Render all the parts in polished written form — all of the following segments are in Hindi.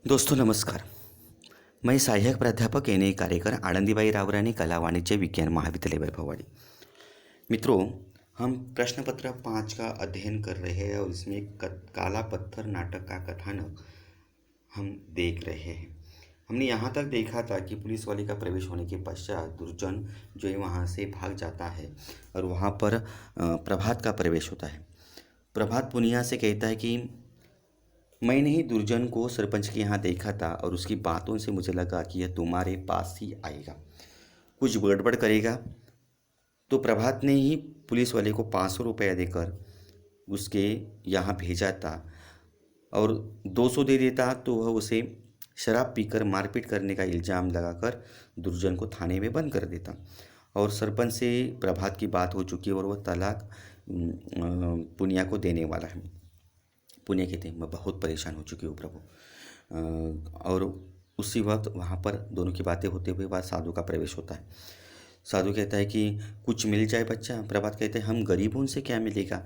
दोस्तों नमस्कार। मैं सहायक प्राध्यापक एन ए कार्यकर आनंदीबाई रावरानी कला वाणिज्य विज्ञान महाविद्यालय वैभववाड़ी। मित्रों, हम प्रश्न पत्र 5 का अध्ययन कर रहे हैं और इसमें काला पत्थर नाटक का कथानक हम देख रहे हैं। हमने यहाँ तक देखा था कि पुलिस वाले का प्रवेश होने के पश्चात दुर्जन जो है वहाँ से भाग जाता है और वहाँ पर प्रभात का प्रवेश होता है। प्रभात पुनिया से कहता है कि मैंने ही दुर्जन को सरपंच के यहाँ देखा था और उसकी बातों से मुझे लगा कि यह तुम्हारे पास ही आएगा, कुछ गड़बड़ करेगा। तो प्रभात ने ही पुलिस वाले को 500 रुपया देकर उसके यहाँ भेजा था और 200 दे देता तो वह उसे शराब पीकर मारपीट करने का इल्ज़ाम लगाकर दुर्जन को थाने में बंद कर देता। और सरपंच से प्रभात की बात हो चुकी है और वह तलाक पुनिया को देने वाला है। पुण्य कहते हैं मैं बहुत परेशान हो चुकी हूँ प्रभु। और उसी वक्त वहाँ पर दोनों की बातें होते हुए बाद साधु का प्रवेश होता है। साधु कहता है कि कुछ मिल जाए बच्चा। प्रभात कहते हैं हम गरीबों से क्या मिलेगा,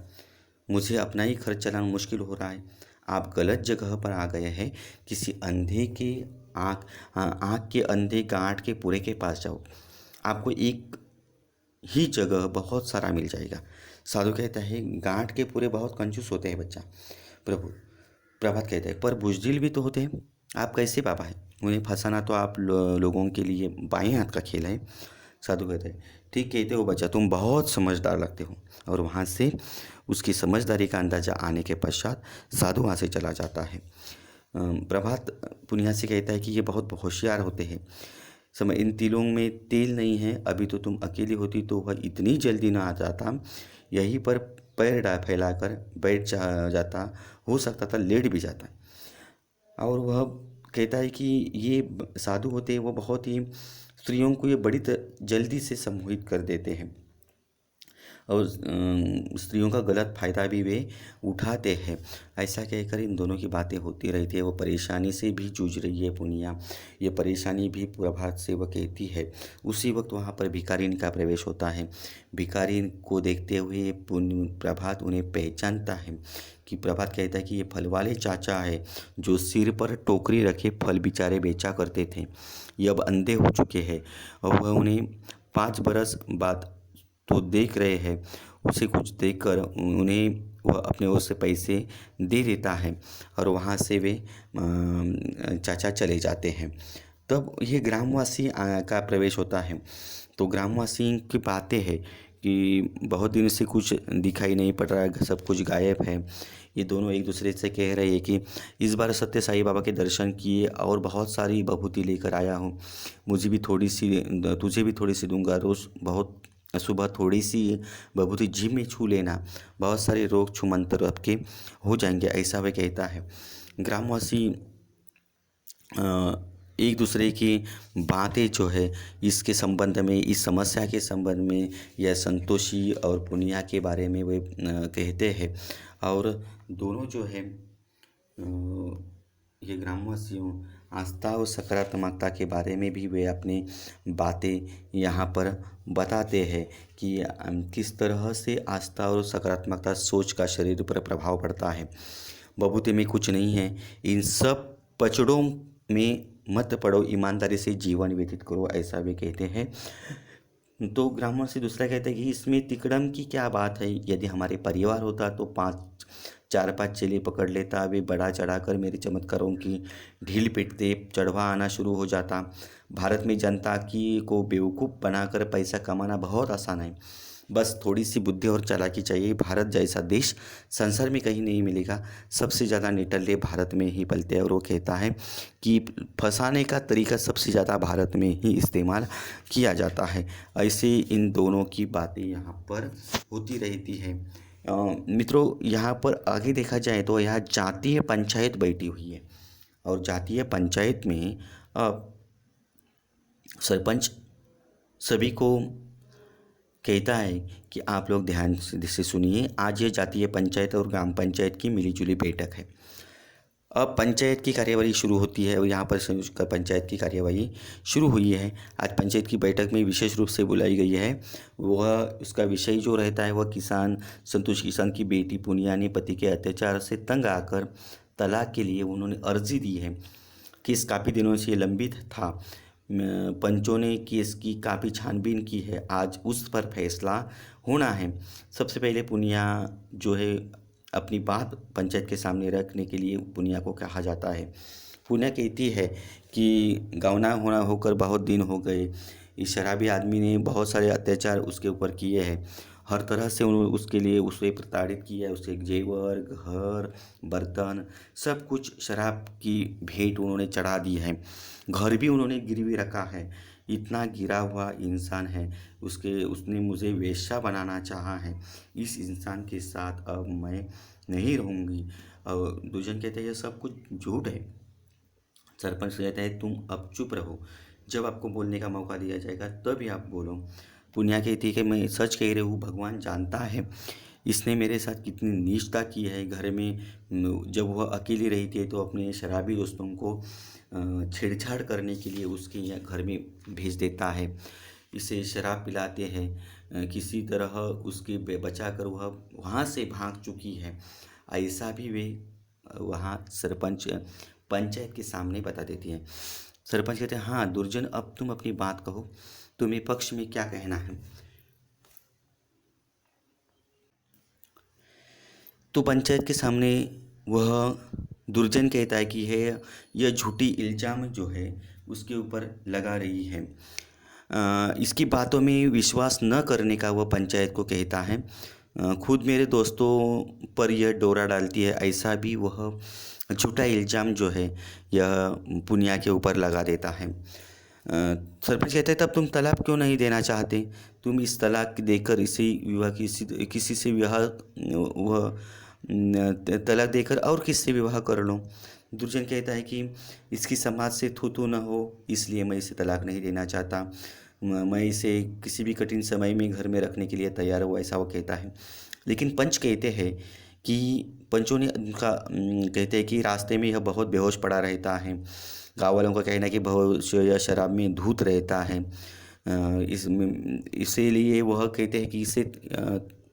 मुझे अपना ही खर्च चलाना मुश्किल हो रहा है। आप गलत जगह पर आ गए हैं। किसी अंधे के आँख के अंधे गांठ के पूरे के पास जाओ, आपको एक ही जगह बहुत सारा मिल जाएगा। साधु कहता है गांठ के पूरे बहुत कंजूस होते हैं बच्चा। प्रभु प्रभात कहता है पर बुजदिल भी तो होते हैं। आप कैसे बाबा हैं, उन्हें फंसाना तो आप लोगों के लिए बाएं हाथ का खेल है। साधु कहते हैं ठीक कहते हो बच्चा, तुम बहुत समझदार लगते हो। और वहाँ से उसकी समझदारी का अंदाजा आने के पश्चात साधु वहाँ से चला जाता है। प्रभात पुनिया से कहता है कि ये बहुत होशियार होते हैं। समय इन तिलों में तेल नहीं है, अभी तो तुम अकेली होती तो वह इतनी जल्दी ना आ जाता, यहीं पर पैर फैलाकर बैठ जाता, हो सकता था लेट भी जाता। और वह कहता है कि ये साधु होते हैं वो बहुत ही स्त्रियों को ये बड़ी जल्दी से सम्मोहित कर देते हैं और स्त्रियों का गलत फ़ायदा भी वे उठाते हैं। ऐसा कहकर इन दोनों की बातें होती रहती है। वो परेशानी से भी जूझ रही है पुनिया, ये परेशानी भी प्रभात से वह कहती है। उसी वक्त वहाँ पर भिखारिन का प्रवेश होता है। भिखारिन को देखते हुए प्रभात उन्हें पहचानता है कि प्रभात कहता है कि ये फल वाले चाचा है जो सिर पर टोकरी रखे फल बेचारे बेचा करते थे। ये अब अंधे हो चुके हैं और वह उन्हें 5 बरस बाद तो देख रहे हैं। उसे कुछ देखकर उन्हें वह अपने ओर से पैसे दे देता है और वहाँ से वे चाचा चले जाते हैं। तब ये ग्रामवासी का प्रवेश होता है। तो ग्रामवासी की बातें हैं कि बहुत दिन से कुछ दिखाई नहीं पड़ रहा है, सब कुछ गायब है। ये दोनों एक दूसरे से कह रहे हैं कि इस बार सत्य साईं बाबा के दर्शन किए और बहुत सारी विभूति लेकर आया हूँ, मुझे भी थोड़ी सी, तुझे भी थोड़ी सी दूंगा। रोज़ बहुत सुबह थोड़ी सी विभूति जीभ में छू लेना, बहुत सारे रोग छूमंतर आपके हो जाएंगे, ऐसा वह कहता है। ग्रामवासी एक दूसरे की बातें जो है इसके संबंध में, इस समस्या के संबंध में या संतोषी और पुनिया के बारे में वे कहते हैं। और दोनों जो है ये ग्रामवासियों आस्था और सकारात्मकता के बारे में भी वे अपनी बातें यहाँ पर बताते हैं कि किस तरह से आस्था और सकारात्मकता सोच का शरीर पर प्रभाव पड़ता है। बबूते में कुछ नहीं है, इन सब पचड़ों में मत पड़ो, ईमानदारी से जीवन व्यतीत करो, ऐसा वे कहते हैं। तो ग्रामर से दूसरा कहता है कि इसमें तिकड़म की क्या बात है, यदि हमारे परिवार होता तो 4-5 चेले पकड़ लेता, वे बढ़ा चढ़ाकर मेरे चमत्कारों की ढील पीटते, चढ़वा आना शुरू हो जाता। भारत में जनता की को बेवकूफ़ बनाकर पैसा कमाना बहुत आसान है, बस थोड़ी सी बुद्धि और चालाकी चाहिए। भारत जैसा देश संसार में कहीं नहीं मिलेगा, सबसे ज़्यादा निठल्ले भारत में ही पलते हैं। और वो कहता है कि फंसाने का तरीका सबसे ज़्यादा भारत में ही इस्तेमाल किया जाता है। ऐसे इन दोनों की बातें यहाँ पर होती रहती है। मित्रों, यहाँ पर आगे देखा जाए तो यहाँ जातीय पंचायत बैठी हुई है और जातीय पंचायत में सरपंच सभी को कहता है कि आप लोग ध्यान से सुनिए, आज ये जातीय पंचायत और ग्राम पंचायत की मिलीजुली बैठक है। अब पंचायत की कार्यवाही शुरू होती है और यहाँ पर पंचायत की कार्यवाही शुरू हुई है। आज पंचायत की बैठक में विशेष रूप से बुलाई गई है। वह उसका विषय जो रहता है वह संतोष किसान की बेटी पुनिया ने पति के अत्याचार से तंग आकर तलाक के लिए उन्होंने अर्जी दी है। केस काफ़ी दिनों से लंबित था। पंचों ने केस की काफ़ी छानबीन की है, आज उस पर फैसला होना है। सबसे पहले पुनिया जो है अपनी बात पंचायत के सामने रखने के लिए पुनिया को कहा जाता है। पुनिया कहती है कि गौना होना होकर बहुत दिन हो गए, इस शराबी आदमी ने बहुत सारे अत्याचार उसके ऊपर किए हैं, हर तरह से उसके लिए उसे प्रताड़ित किया है। उसे जेवर, घर, बर्तन, सब कुछ शराब की भेंट उन्होंने चढ़ा दी है। घर भी उन्होंने गिरवी रखा है। इतना गिरा हुआ इंसान है, उसने मुझे वेश्या बनाना चाहा है। इस इंसान के साथ अब मैं नहीं रहूँगी। और दुर्जन कहते हैं यह सब कुछ झूठ है। सरपंच कहता है तुम अब चुप रहो, जब आपको बोलने का मौका दिया जाएगा तभी आप बोलो। पुनिया कहती है कि मैं सच कह रही हूँ, भगवान जानता है इसने मेरे साथ कितनी नीचता की है। घर में जब वह अकेली रहती है तो अपने शराबी दोस्तों को छेड़छाड़ करने के लिए उसके यहाँ घर में भेज देता है, इसे शराब पिलाते हैं। किसी तरह उसके बचा कर वह वहाँ से भाग चुकी है, ऐसा भी वे वहाँ सरपंच पंचायत के सामने बता देती है। सरपंच कहते हैं हाँ दुर्जन, अब तुम अपनी बात कहो, तुम्हें पक्ष में क्या कहना है। तो पंचायत के सामने वह दुर्जन कहता है कि है यह झूठी इल्ज़ाम जो है उसके ऊपर लगा रही है। इसकी बातों में विश्वास न करने का वह पंचायत को कहता है। खुद मेरे दोस्तों पर यह डोरा डालती है, ऐसा भी वह झूठा इल्ज़ाम जो है यह पुनिया के ऊपर लगा देता है। सरपंच कहते हैं तब तुम तलाक क्यों नहीं देना चाहते, तुम इस तलाक देकर इसी विवाह किसी से विवाह वह तलाक देकर और किससे विवाह कर लो। दुर्जन कहता है कि इसकी समाज से थू थू न हो, इसलिए मैं इसे तलाक नहीं देना चाहता। मैं इसे किसी भी कठिन समय में घर में रखने के लिए तैयार हूँ, ऐसा वो कहता है। लेकिन पंच कहते हैं कि पंचों ने उनका कहते हैं कि रास्ते में यह बहुत बेहोश पड़ा रहता है। गाँव वालों का कहना है कि बेहोश या शराब में धूत रहता है। इसीलिए वह कहते हैं कि इसे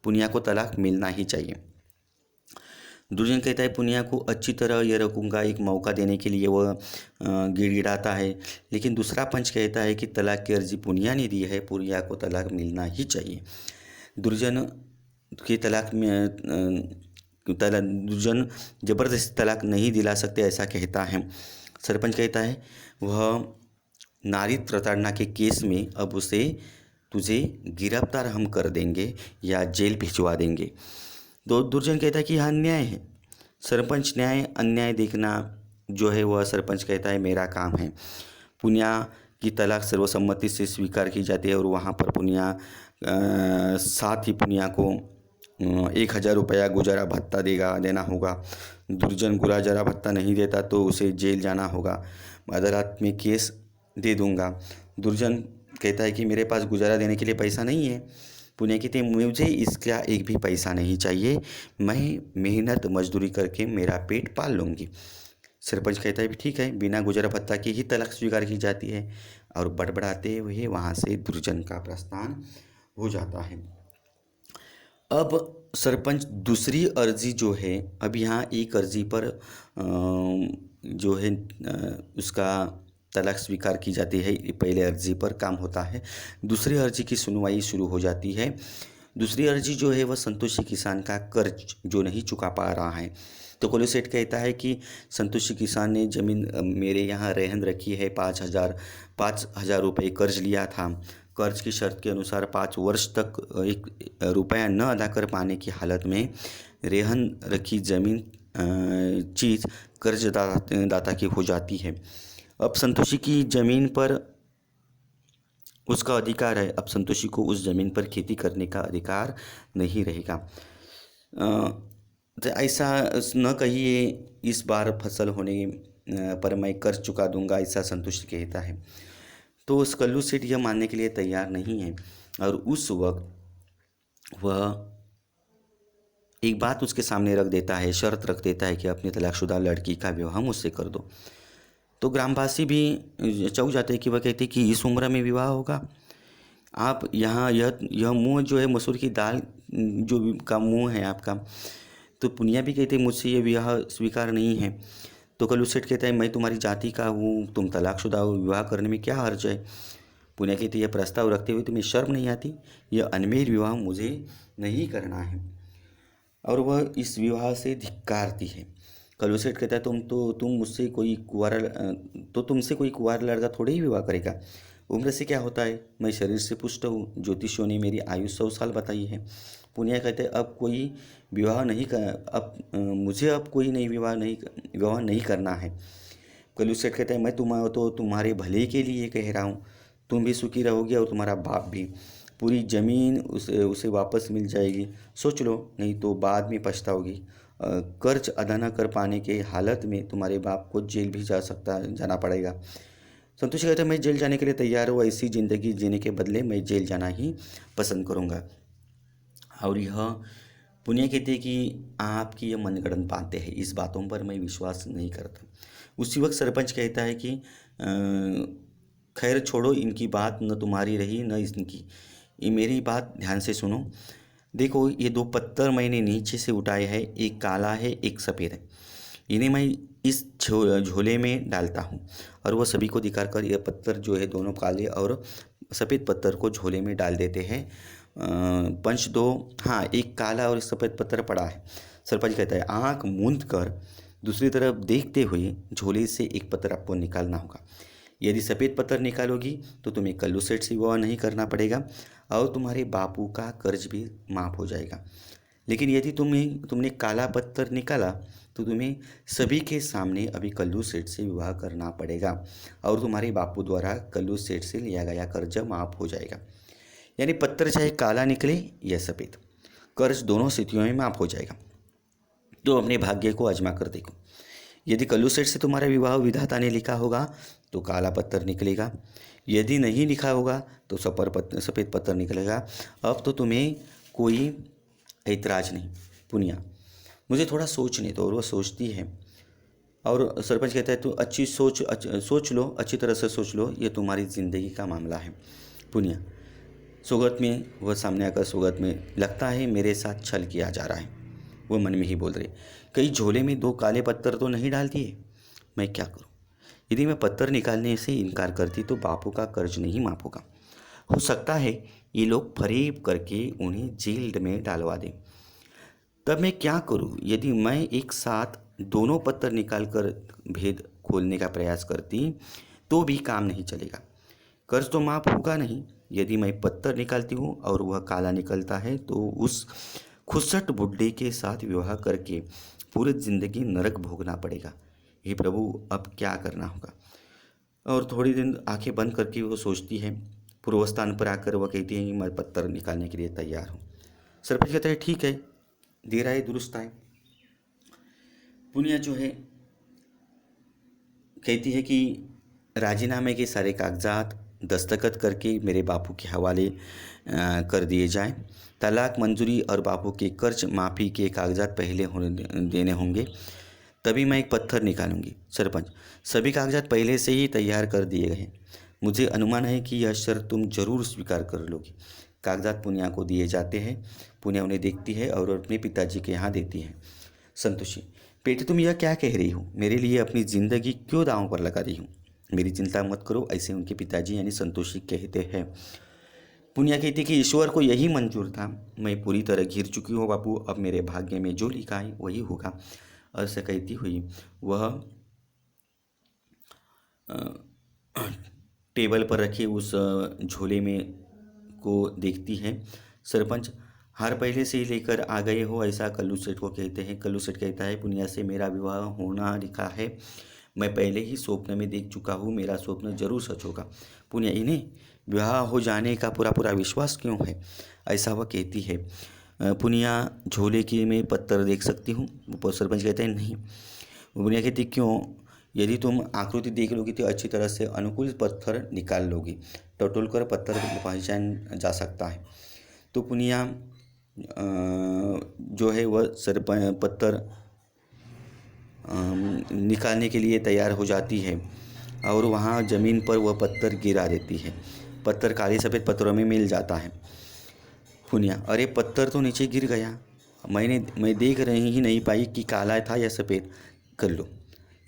पुनिया को तलाक मिलना ही चाहिए। दुर्जन कहता है पुनिया को अच्छी तरह यह रखूँगा, एक मौका देने के लिए वह गिड़गिड़ाता है। लेकिन दूसरा पंच कहता है कि तलाक की अर्जी पुनिया ने दी है, पुनिया को तलाक मिलना ही चाहिए। दुर्जन की दुर्जन ज़बरदस्ती तलाक नहीं दिला सकते, ऐसा कहता है। सरपंच कहता है वह नारी प्रताड़ना के केस में अब तुझे गिरफ्तार हम कर देंगे या जेल भिजवा देंगे। तो दुर्जन कहता है कि यह अन्याय है। सरपंच न्याय अन्याय देखना जो है वह सरपंच कहता है मेरा काम है। पुनिया की तलाक सर्वसम्मति से स्वीकार की जाती है और वहाँ पर पुनिया साथ ही पुनिया को 1000 रुपया गुजारा भत्ता देना होगा। दुर्जन गुजारा भत्ता नहीं देता तो उसे जेल जाना होगा, अदालत में केस दे दूंगा। दुर्जन कहता है कि मेरे पास गुजारा देने के लिए पैसा नहीं है। पुनिया कहते हैं मुझे इसका एक भी पैसा नहीं चाहिए, मैं मेहनत मजदूरी करके मेरा पेट पाल लूँगी। सरपंच कहता है ठीक है, बिना गुजारा भत्ता की ही तलाक स्वीकार की जाती है। और बड़बड़ाते हुए वहाँ से दुर्जन का प्रस्थान हो जाता है। अब सरपंच दूसरी अर्जी जो है, अब यहाँ एक अर्जी पर जो है उसका तलाक स्वीकार की जाती है, पहले अर्जी पर काम होता है। दूसरी अर्जी की सुनवाई शुरू हो जाती है। दूसरी अर्जी जो है वह संतोषी किसान का कर्ज जो नहीं चुका पा रहा है। तो कोल्हू सेठ कहता है कि संतोषी किसान ने ज़मीन मेरे यहाँ रहन रखी है, 5,000 रुपये कर्ज लिया था। कर्ज की शर्त के अनुसार 5 वर्ष तक 1 रुपया न अदा कर पाने की हालत में रहन रखी ज़मीन चीज़ कर्जदाता की हो जाती है। अब संतोषी की ज़मीन पर उसका अधिकार है, अब संतोषी को उस ज़मीन पर खेती करने का अधिकार नहीं रहेगा। तो ऐसा न कहिए, इस बार फसल होने पर मैं कर्ज चुका दूंगा, ऐसा संतोषी कहता है। तो उस कल्लू सेठ यह मानने के लिए तैयार नहीं है और उस वक्त वह एक बात उसके सामने रख देता है, शर्त रख देता है कि अपनी तलाकशुदा लड़की का विवाह मुझसे कर दो। तो ग्रामवासी भी चौंक जाते हैं कि वह कहते हैं कि इस उम्र में विवाह होगा, आप यहाँ यह मुँह जो है मसूर की दाल जो का मुँह है आपका। तो पुनिया भी कहते मुझसे ये विवाह स्वीकार नहीं है। तो कल्लू सेठ कहता है मैं तुम्हारी जाति का हूँ, तुम तलाकशुदा हो, विवाह करने में क्या हर्ज है। पुनिया कहती है यह प्रस्ताव रखते हुए तुम्हें शर्म नहीं आती, यह अनमेल विवाह मुझे नहीं करना है। और वह इस विवाह से धिक्कारती है। कल्लू सेठ कहता है तो तुमसे कोई कुंवारा लड़का थोड़े ही विवाह करेगा। उम्र से क्या होता है, मैं शरीर से पुष्ट हूँ, ज्योतिषियों ने मेरी आयु 100 साल बताई है। पुनिया कहते हैं अब कोई विवाह नहीं कर अब मुझे अब कोई नई विवाह नहीं करना है। कल्लू सेठ कहता है मैं तुम्हारे भले के लिए कह रहा हूँ, तुम भी सुखी रहोगे और तुम्हारा बाप भी। पूरी ज़मीन उसे वापस मिल जाएगी, सोच लो, नहीं तो बाद में पछताओगी। कर्ज अदा न कर पाने के हालत में तुम्हारे बाप को जेल भी जाना पड़ेगा। संतोषी कहता है मैं जेल जाने के लिए तैयार हूँ, ऐसी ज़िंदगी जीने के बदले मैं जेल जाना ही पसंद करूँगा। और यह पुनिया कहते हैं कि आपकी ये मनगढ़ंत बातें हैं, इस बातों पर मैं विश्वास नहीं करता। उसी वक्त सरपंच कहता है कि खैर छोड़ो, इनकी बात न तुम्हारी रही न इनकी, ये मेरी बात ध्यान से सुनो। देखो ये 2 पत्थर मैंने नीचे से उठाए हैं, एक काला है एक सफ़ेद है। इन्हें मैं इस झोले में डालता हूँ और वह सभी को दिखाकर यह पत्थर जो है दोनों काले और सफ़ेद पत्थर को झोले में डाल देते हैं। पंच दो, हाँ एक काला और एक सफ़ेद पत्थर पड़ा है। सरपंच कहता है आँख मूंद कर दूसरी तरफ देखते हुए झोले से एक पत्थर आपको निकालना होगा। यदि सफ़ेद पत्थर निकालोगी तो तुम्हें कल्लू सेठ से विवाह नहीं करना पड़ेगा और तुम्हारे बापू का कर्ज भी माफ़ हो जाएगा। लेकिन यदि तुमने काला पत्थर निकाला तो तुम्हें सभी के सामने अभी कल्लू सेठ से विवाह करना पड़ेगा और तुम्हारे बापू द्वारा कल्लू सेठ से लिया गया कर्ज माफ़ हो जाएगा। यानी पत्थर चाहे काला निकले या सफ़ेद, कर्ज दोनों स्थितियों में माफ़ हो जाएगा। तो अपने भाग्य को आजमा कर देखो। यदि कल्लू सेठ से तुम्हारा विवाह विधाता ने लिखा होगा तो काला पत्थर निकलेगा, यदि नहीं लिखा होगा तो सफ़ेद पत्थर निकलेगा। अब तो तुम्हें कोई ऐतराज़ नहीं। पुनिया मुझे थोड़ा सोचने दो, और वह सोचती है और सरपंच कहता है तो सोच लो, अच्छी तरह से सोच लो, ये तुम्हारी ज़िंदगी का मामला है। पुनिया सोगत में वह सामने आकर सोगत में लगता है मेरे साथ छल किया जा रहा है। वह मन में ही बोल रही कहीं झोले में 2 काले पत्थर तो नहीं डाल दिए, मैं क्या करूं। यदि मैं पत्थर निकालने से इनकार करती तो बापू का कर्ज नहीं माफ़ होगा। हो सकता है ये लोग फरेब करके उन्हें जेल में डालवा दें। तब मैं क्या करूं। यदि मैं एक साथ दोनों पत्थर निकाल कर भेद खोलने का प्रयास करती तो भी काम नहीं चलेगा, कर्ज तो माफ़ होगा नहीं। यदि मैं पत्थर निकालती हूँ और वह काला निकलता है तो उस खुसट बुड्ढे के साथ विवाह करके पूरी ज़िंदगी नरक भोगना पड़ेगा। हे प्रभु अब क्या करना होगा। और थोड़ी दिन आंखें बंद करके वो सोचती है। पूर्व स्थान पर आकर वह कहती है कि मैं पत्थर निकालने के लिए तैयार हूँ। सरपंच कहता है ठीक है, देर आए दुरुस्त आए। पुनिया जो है कहती है कि राजीनामे के सारे कागजात दस्तखत करके मेरे बापू के हवाले कर दिए जाएं। तलाक मंजूरी और बापू के कर्ज माफ़ी के कागजात पहले देने होंगे, तभी मैं एक पत्थर निकालूंगी। सरपंच सभी कागजात पहले से ही तैयार कर दिए गए हैं, मुझे अनुमान है कि यह शर्त तुम जरूर स्वीकार कर लोगी। कागजात पुनिया को दिए जाते हैं। पुनिया उन्हें देखती है और अपने पिताजी के यहाँ देती है। संतोषी बेटी तुम यह क्या कह रही हो, मेरे लिए अपनी ज़िंदगी क्यों दांव पर लगा रही हूँ। मेरी चिंता मत करो, ऐसे उनके पिताजी यानी संतोषी कहते हैं। पुनिया कहती कि ईश्वर को यही मंजूर था, मैं पूरी तरह घिर चुकी हूँ बापू, अब मेरे भाग्य में जो लिखा है वही होगा। ऐसा कहती हुई वह टेबल पर रखे उस झोले में को देखती है। सरपंच हार पहले से ही लेकर आ गए हो, ऐसा कल्लू सेठ को कहते हैं। कल्लू सेठ कहता है पुनिया से मेरा विवाह होना लिखा है, मैं पहले ही स्वप्न में देख चुका हूँ, मेरा स्वप्न जरूर सच होगा। पुनिया इन्हें विवाह हो जाने का पूरा विश्वास क्यों है, ऐसा वह कहती है। पुनिया झोले की में पत्थर देख सकती हूँ। सरपंच कहते हैं नहीं। पुनिया कहती क्यों, यदि तुम आकृति देख लोगी तो अच्छी तरह से अनुकूल पत्थर निकाल लोगी, टटोल कर पत्थर पहचान जा सकता है। तो पुनिया जो है वह पत्थर निकालने के लिए तैयार हो जाती है और वहाँ ज़मीन पर वह पत्थर गिरा देती है। पत्थर काले सफ़ेद पत्थरों में मिल जाता है। पुनिया अरे पत्थर तो नीचे गिर गया, मैं देख रही ही नहीं पाई कि काला था या सफ़ेद। कर लो।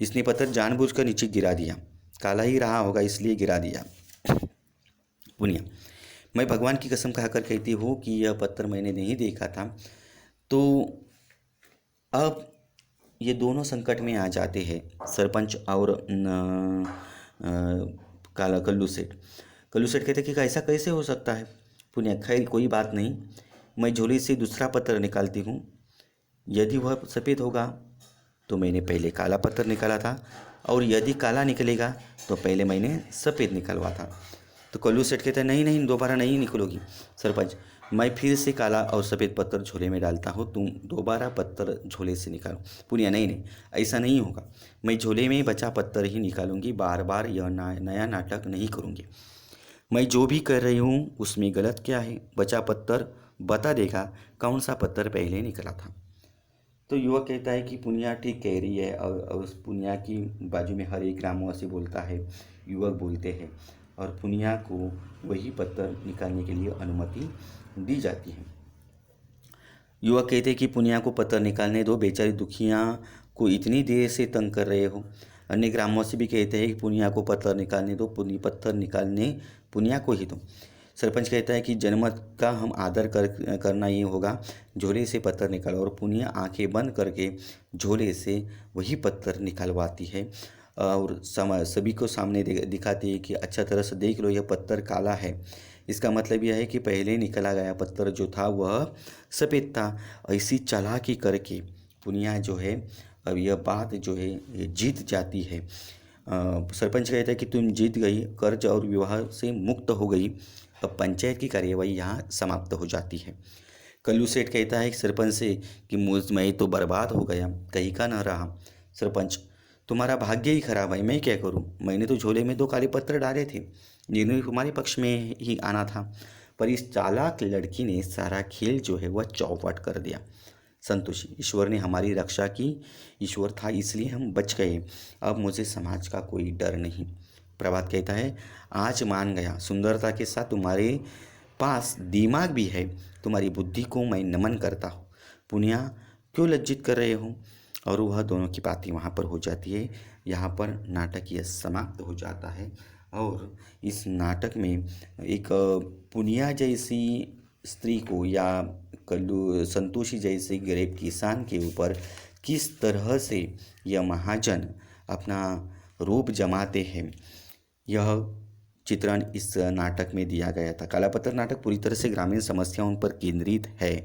इसने पत्थर जानबूझकर नीचे गिरा दिया। काला ही रहा होगा इसलिए गिरा दिया। पुनिया, मैं भगवान की कसम खाकर कहती हूँ कि यह पत्थर मैंने नहीं देखा था। तो अब ये दोनों संकट में आ जाते हैं, सरपंच और काला कल्लू सेठ। कल्लू सेठ कहते कि ऐसा कैसे हो सकता है। पुनिया, खैर कोई बात नहीं, मैं झोली से दूसरा पत्थर निकालती हूँ। यदि वह सफ़ेद होगा तो मैंने पहले काला पत्थर निकाला था, और यदि काला निकलेगा तो पहले मैंने सफ़ेद निकलवा था। तो कल्लू सेठ कहता है नहीं नहीं, दोबारा नहीं निकलोगी। सरपंच, मैं फिर से काला और सफ़ेद पत्थर झोले में डालता हूँ, तुम दोबारा पत्थर झोले से निकालो। पुनिया, नहीं नहीं, ऐसा नहीं होगा, मैं झोले में बचा पत्थर ही निकालूंगी, बार बार यह नया नाटक नहीं करूँगी। मैं जो भी कर रही हूँ उसमें गलत क्या है, बचा पत्थर बता देगा कौन सा पत्थर पहले निकला था। तो युवक कहता है कि पुनिया ठीक कह रही है, और उस पुनिया की बाजू में हर एक ग्रामवासी बोलता है, युवक बोलते हैं, और पुनिया को वही पत्थर निकालने के लिए अनुमति दी जाती है। युवक कहते हैं कि पुनिया को पत्थर निकालने दो, बेचारी दुखिया को इतनी देर से तंग कर रहे हो। अन्य ग्रामवासी भी कहते हैं कि पुनिया को पत्थर निकालने दो, पत्थर निकालने पुनिया को ही दो। सरपंच कहता है कि जनमत का हम आदर करना ये होगा, झोले से पत्थर निकालो। और पुनिया आंखें बंद करके झोले से वही पत्थर निकलवाती है, और सभी को सामने दिखाती है कि अच्छा तरह से देख लो, यह पत्थर काला है। इसका मतलब यह है कि पहले निकला गया पत्थर जो था वह सफ़ेद था। ऐसी चालाकी करके पुनिया जो है, अब यह बात जो है ये जीत जाती है। सरपंच कहता है कि तुम जीत गई, कर्ज और विवाह से मुक्त हो गई, अब पंचायत की कार्यवाही यहाँ समाप्त हो जाती है। कल्लू सेठ कहता है सरपंच से कि मैं तो बर्बाद हो गया, कहीं का न रहा। सरपंच, तुम्हारा भाग्य ही खराब है, मैं क्या करूं, मैंने तो झोले में 2 काले पत्थर डाले थे, निर्णय तुम्हारे पक्ष में ही आना था, पर इस चालाक लड़की ने सारा खेल जो है वह चौपट कर दिया। संतोषी, ईश्वर ने हमारी रक्षा की, ईश्वर था इसलिए हम बच गए, अब मुझे समाज का कोई डर नहीं। प्रभात कहता है आज मान गया, सुंदरता के साथ तुम्हारे पास दिमाग भी है, तुम्हारी बुद्धि को मैं नमन करता हूँ। पुनिया, क्यों लज्जित कर रहे हो। और वह दोनों की बातें वहाँ पर हो जाती है। यहाँ पर नाटक यह समाप्त हो जाता है, और इस नाटक में एक पुनिया जैसी स्त्री को या कल्लू संतोषी जैसे गरीब किसान के ऊपर किस तरह से यह महाजन अपना रूप जमाते हैं, यह चित्रण इस नाटक में दिया गया था। काला पत्थर नाटक पूरी तरह से ग्रामीण समस्याओं पर केंद्रित है,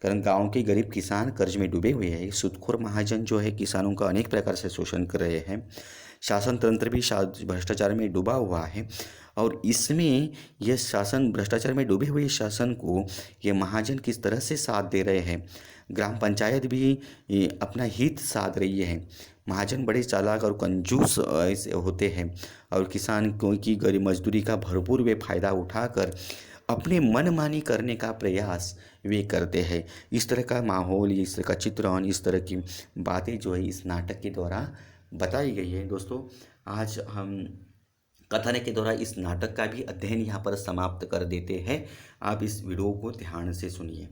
कारण गांव के गरीब किसान कर्ज में डूबे हुए हैं, सूदखोर महाजन जो है किसानों का अनेक प्रकार से शोषण कर रहे हैं, शासन तंत्र भी भ्रष्टाचार में डूबा हुआ है, और इसमें यह शासन भ्रष्टाचार में डूबे हुए शासन को ये महाजन किस तरह से साथ दे रहे हैं। ग्राम पंचायत भी अपना हित साध रही है। महाजन बड़े चालाक और कंजूस ऐसे होते हैं, और किसान को की गरीब मजदूरी का भरपूर वे फायदा उठाकर अपने मनमानी करने का प्रयास वे करते हैं। इस तरह का माहौल, इस तरह का चित्रण, इस तरह की बातें जो है इस नाटक के द्वारा बताई गई है। दोस्तों, आज हम कथन के द्वारा इस नाटक का भी अध्ययन यहाँ पर समाप्त कर देते हैं। आप इस वीडियो को ध्यान से सुनिए।